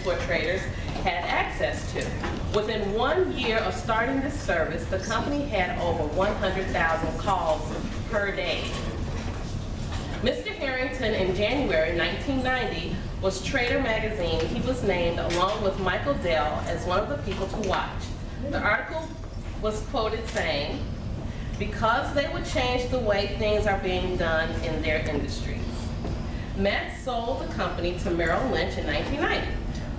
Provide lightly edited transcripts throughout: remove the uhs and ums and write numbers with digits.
floor traders had access to. Within 1 year of starting this service, the company had over 100,000 calls per day. Mr. Harrington in January 1990 was Trader Magazine. He was named, along with Michael Dell, as one of the people to watch. The article was quoted saying, "Because they would change the way things are being done in their industries." Matt sold the company to Merrill Lynch in 1990,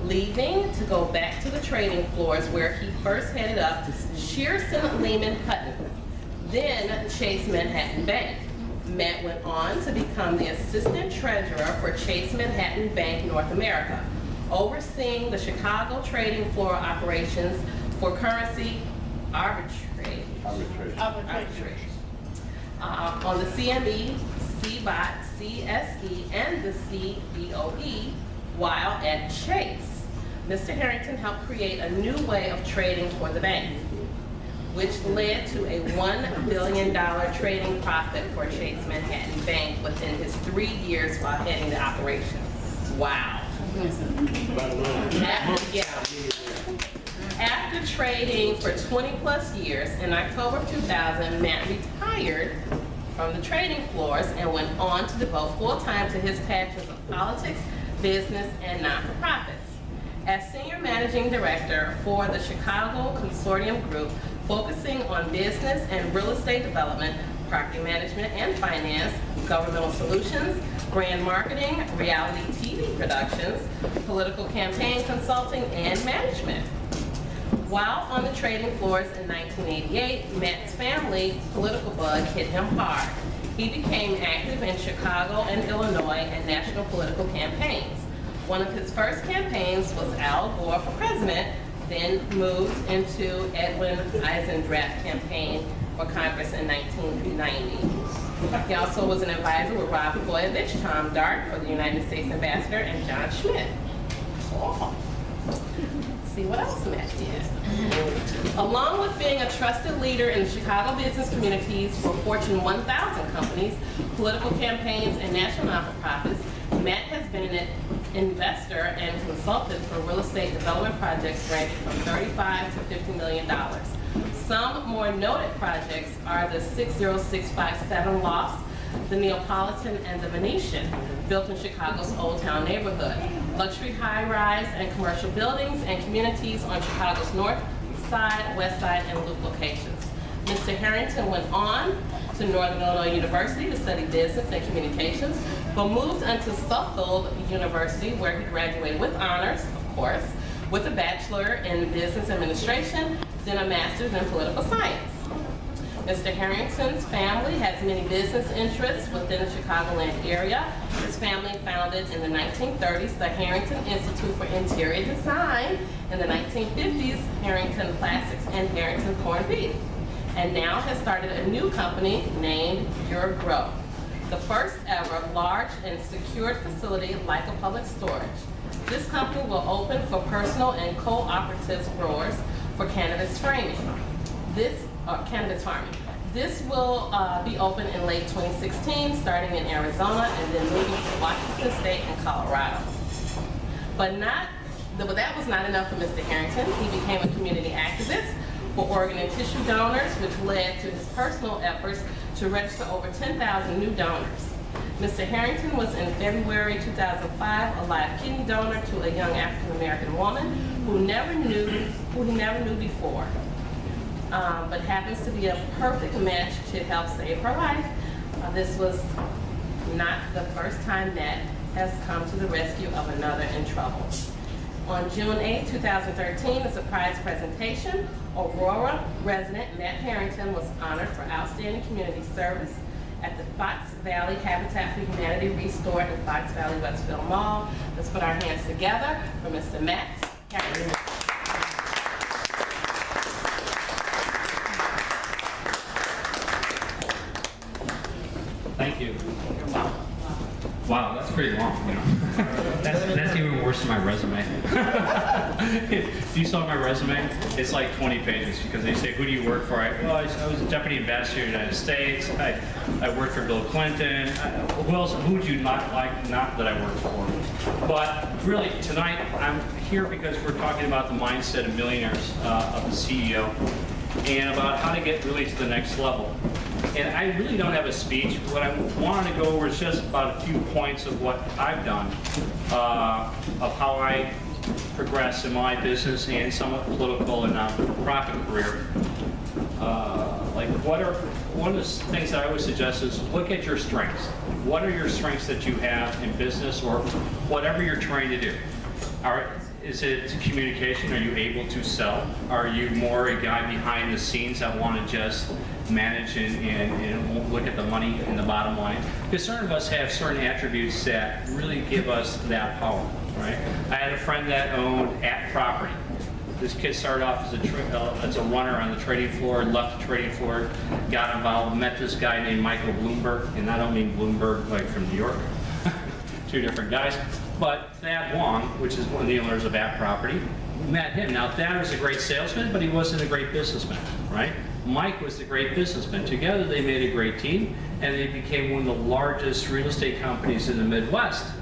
leaving to go back to the trading floors where he first headed up Shearson Lehman Hutton, then Chase Manhattan Bank. Matt went on to become the assistant treasurer for Chase Manhattan Bank North America, overseeing the Chicago trading floor operations for currency arbitrage. On the CME, CBOT, CSE, and the CBOE, while at Chase. Mr. Harrington helped create a new way of trading for the bank, which led to a $1 billion trading profit for Chase Manhattan Bank within his 3 years while heading the operation. Wow. After trading for 20 plus years, in October of 2000, Matt retired from the trading floors and went on to devote full time to his passions of politics, business, and non-for-profits. As Senior Managing Director for the Chicago Consortium Group, focusing on business and real estate development, property management and finance, governmental solutions, brand marketing, reality TV productions, political campaign consulting, and management. While on the trading floors in 1988, Matt's family political bug hit him hard. He became active in Chicago and Illinois and national political campaigns. One of his first campaigns was Al Gore for president, then moved into Edwin Eisendrath campaign for Congress in 1990. He also was an advisor with Rob Blagojevich, Tom Dart for the United States Ambassador, and John Schmidt. Let's see what else Matt did. Along with being a trusted leader in the Chicago business communities for Fortune 1000 companies, political campaigns, and national non-for-profits, Matt has been an investor and consultant for real estate development projects ranging from $35 to $50 million. Some more noted projects are the 60657 Lofts, the Neapolitan, and the Venetian, built in Chicago's Old Town neighborhood. Luxury high-rise and commercial buildings and communities on Chicago's North Side, West Side, and Loop locations. Mr. Harrington went on to Northern Illinois University to study business and communications, but moved into Suffolk University, where he graduated with honors, of course, with a bachelor in business administration, then a master's in political science. Mr. Harrington's family has many business interests within the Chicagoland area. His family founded in the 1930s the Harrington Institute for Interior Design, in the 1950s Harrington Plastics and Harrington Corned Beef, and now has started a new company named Your Growth, the first ever large and secured facility like a public storage. This company will open for personal and cooperative growers for cannabis framing. Cannabis farming. This will be open in late 2016, starting in Arizona and then moving to Washington State and Colorado. But that was not enough for Mr. Harrington. He became a community activist for organ and tissue donors, which led to his personal efforts to register over 10,000 new donors. Mr. Harrington was in February 2005 a live kidney donor to a young African-American woman who he never knew before, but happens to be a perfect match to help save her life. This was not the first time Matt has come to the rescue of another in trouble. On June 8, 2013, a surprise presentation, Aurora resident Matt Harrington was honored for outstanding community service at the Fox Valley Habitat for Humanity restored in Fox Valley Westville Mall. Let's put our hands together for Mr. Matt Harrington. Thank you. Wow, that's pretty long, you know. That's even worse than my resume. If you saw my resume, it's like 20 pages because they say, who do you work for? Well, I was a deputy ambassador to the United States. I worked for Bill Clinton. Who else? Who would you not like? Not that I worked for. But really, tonight I'm here because we're talking about the mindset of millionaires, of the CEO, and about how to get really to the next level. And I really don't have a speech. What I wanted to go over is just about a few points of what I've done, of how I progress in my business and somewhat political and not-for-profit career. One of the things that I always suggest is look at your strengths. What are your strengths that you have in business or whatever you're trying to do? Is it communication? Are you able to sell? Are you more a guy behind the scenes that want to just manage and look at the money and the bottom line? Because certain of us have certain attributes that really give us that power, right? I had a friend that owned property. This kid started off as a runner on the trading floor, left the trading floor, got involved, met this guy named Michael Bloomberg, and I don't mean Bloomberg like from New York, two different guys. But Thad Wong, which is one of the owners of property, met him. Now Thad was a great salesman, but he wasn't a great businessman, right? Mike was the great businessman. Together they made a great team, and they became one of the largest real estate companies in the Midwest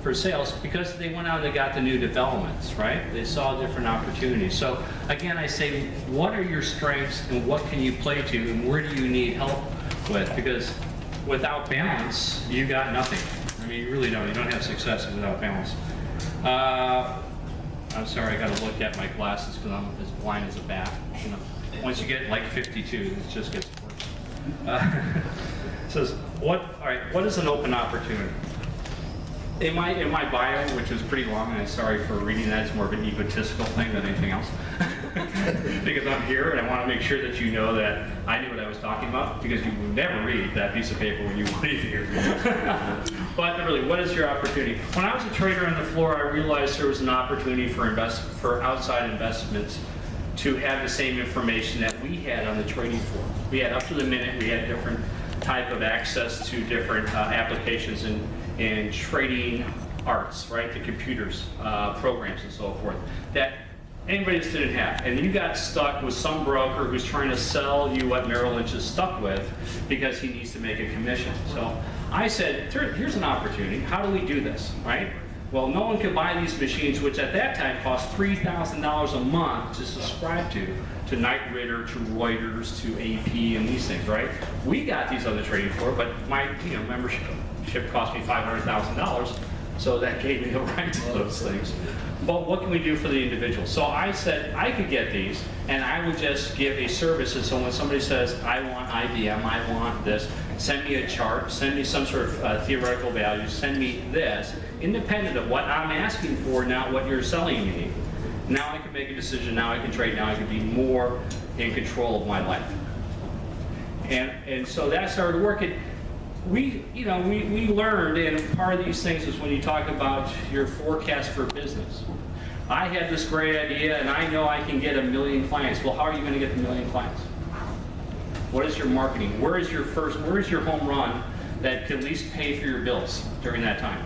for sales because they went out and they got the new developments, right? They saw different opportunities. So again, I say, what are your strengths and what can you play to and where do you need help with? Because without balance, you got nothing. I mean, you really don't. You don't have success without balance. I'm sorry, I got to look at my glasses because I'm as blind as a bat. You know, once you get like 52, it just gets worse. It says, all right, what is an open opportunity? In my bio, which is pretty long, and I'm sorry for reading that, it's more of an egotistical thing than anything else. Because I'm here and I want to make sure that you know that I knew what I was talking about, because you would never read that piece of paper when you leave here. But really, what is your opportunity? When I was a trader on the floor, I realized there was an opportunity for outside investments to have the same information that we had on the trading floor. We had up to the minute, we had different type of access to different applications and trading arts, right? The computers, programs and so forth, that anybody just didn't have. And you got stuck with some broker who's trying to sell you what Merrill Lynch is stuck with because he needs to make a commission. So I said, here's an opportunity. How do we do this, right? Well, no one could buy these machines, which at that time cost $3,000 a month to subscribe to Knight Ridder, to Reuters, to AP, and these things, right? We got these on the trading floor, but my membership cost me $500,000, so that gave me the right to those things. But what can we do for the individual? So I said I could get these, and I would just give a service. And so when somebody says, I want IBM, I want this, send me a chart, send me some sort of theoretical value, send me this, independent of what I'm asking for, not what you're selling me. Now I can make a decision, now I can trade, now I can be more in control of my life. And so that started working. We learned, and part of these things is when you talk about your forecast for business. I have this great idea, and I know I can get 1 million clients. Well, how are you going to get the 1 million clients? What is your marketing? Where is your home run that can at least pay for your bills during that time?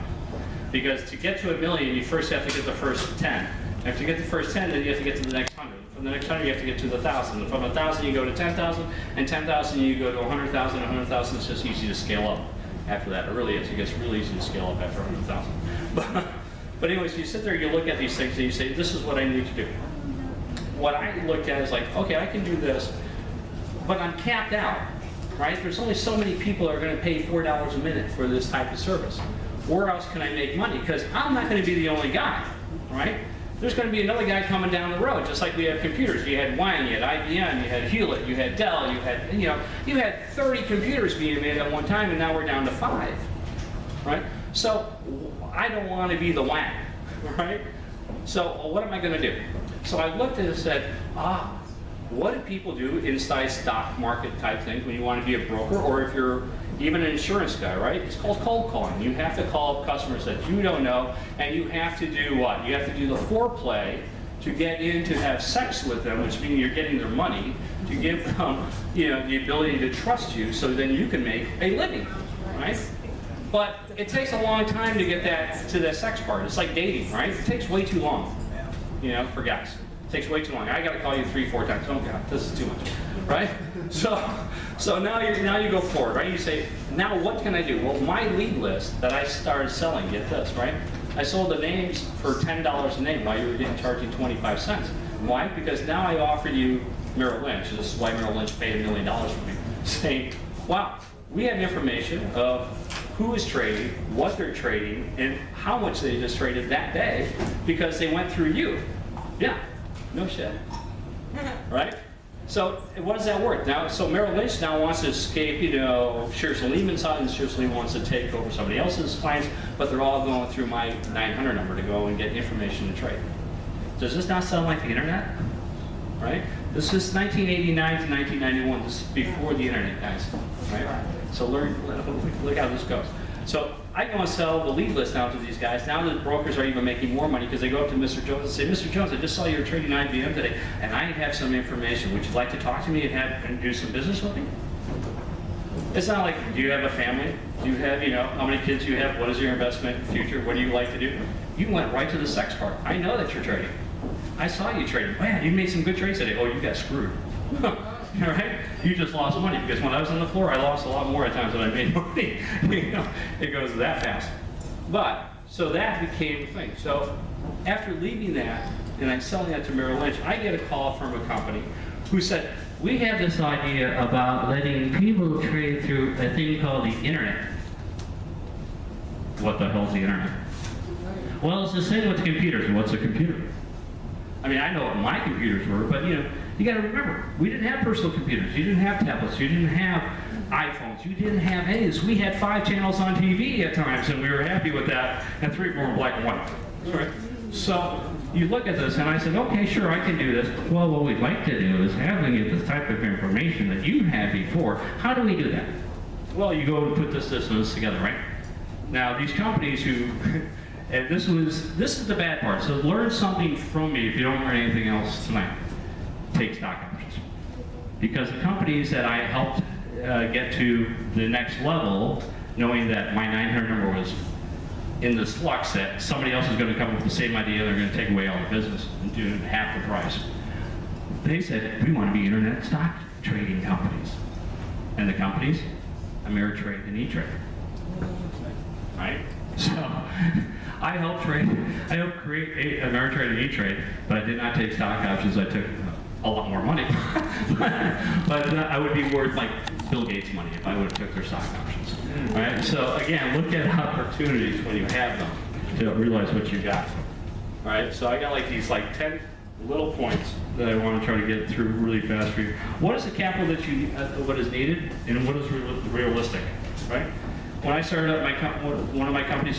Because to get to 1 million, you first have to get the first 10. And if you get the first 10, then you have to get to the next 100. From the next 100, you have to get to the 1,000. From 1,000, you go to 10,000, and 10,000, you go to 100,000. 100,000 is just easy to scale up after that. It really is. It gets really easy to scale up after 100,000. But anyways, you sit there, you look at these things, and you say, this is what I need to do. What I looked at is like, okay, I can do this, but I'm capped out, right? There's only so many people that are going to pay $4 a minute for this type of service. Where else can I make money? Because I'm not going to be the only guy, right? There's going to be another guy coming down the road, just like we have computers. You had Wang, you had IBM, you had Hewlett, you had Dell, you had 30 computers being made at one time, and now we're down to 5, right? So I don't want to be the Wang, right? So what am I going to do? So I looked at it and said, what do people do inside stock market type things when you want to be a broker, or if you're even an insurance guy, right? It's called cold calling. You have to call up customers that you don't know, and you have to do what? You have to do the foreplay to get in to have sex with them, which means you're getting their money, to give them the ability to trust you so then you can make a living, right? But it takes a long time to get that to the sex part. It's like dating, right? It takes way too long, you know, for guys. It takes way too long. I got to call you 3-4 times. Oh God, this is too much, right? So now you go forward, right? You say, now what can I do? Well, my lead list that I started selling, get this, right? I sold the names for $10 a name while you were charging 25 cents. Why? Because now I offer you Merrill Lynch. This is why Merrill Lynch paid $1 million for me. Saying, wow, we have information of who is trading, what they're trading, and how much they just traded that day because they went through you. Yeah, no shit, right? So what is that worth? Now, so Merrill Lynch now wants to escape, you know, Shearson Lehman's side, and Shearson Lehman wants to take over somebody else's clients, but they're all going through my 900 number to go and get information to trade. Does this not sound like the internet? Right? This is 1989 to 1991. This is before the internet, guys. Right? So look how this goes. So I go and sell the lead list now to these guys. Now the brokers are even making more money because they go up to Mr. Jones and say, Mr. Jones, I just saw you were trading IBM today, and I have some information. Would you like to talk to me and do some business with me? It's not like, do you have a family? Do you have, you know, how many kids you have? What is your investment future? What do you like to do? You went right to the sex part. I know that you're trading. I saw you trading. Man, you made some good trades today. Oh, you got screwed. All right? You just lost money because when I was on the floor, I lost a lot more at times than I made money. You know, it goes that fast. But, so that became a thing. So after leaving that, and I'm selling that to Merrill Lynch, I get a call from a company who said, we have this idea about letting people trade through a thing called the internet. What the hell's the internet? Well, it's the same with computers. What's a computer? I mean, I know what my computers were, but you know, you got to remember, we didn't have personal computers. You didn't have tablets. You didn't have iPhones. You didn't have any of this. We had 5 channels on TV at times, and we were happy with that, and 3 more in black and white. All right. So you look at this, and I said, okay, sure, I can do this. Well, what we'd like to do is having you this type of information that you had before. How do we do that? Well, you go and put this and this together, right? Now, these companies who, and this is the bad part. So learn something from me if you don't learn anything else tonight. Take stock options. Because the companies that I helped get to the next level, knowing that my 900 number was in this flux, that somebody else is going to come up with the same idea, they're going to take away all the business and do half the price. They said, we want to be internet stock trading companies. And the companies, Ameritrade and E-Trade. Right? So I helped create Ameritrade and E-Trade, but I did not take stock options. I took a lot more money. but I would be worth like Bill Gates' money if I would have took their stock options. All right? So again, look at opportunities when you have them to realize what you got. All right? So I got like these like 10 little points that I want to try to get through really fast for you. What is the capital that you what is needed, and what is realistic? Right? When I started up one of my companies